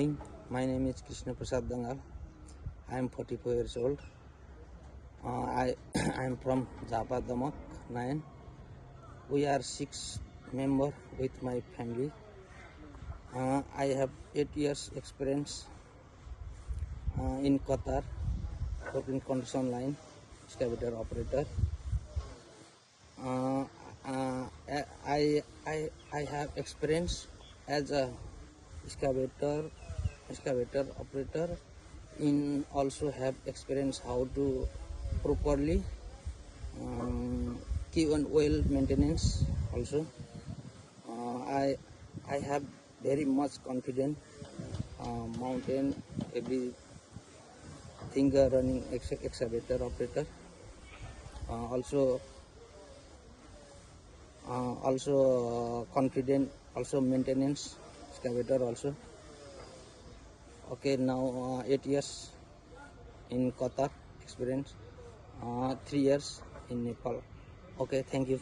My name is Krishna Prasad Dangal. I am 44 years old. I am from Japa Damak 9. We are 6 members with my family. I have 8 years experience in Qatar, working condition line, excavator operator. I have experience as a excavator operator. In also have experience how to properly keep and oil maintenance also. I have very much confidence mountain everything running excavator operator. Also confident also maintenance excavator also. Okay, now 8 years in Qatar experience, 3 years in Nepal. Okay, thank you.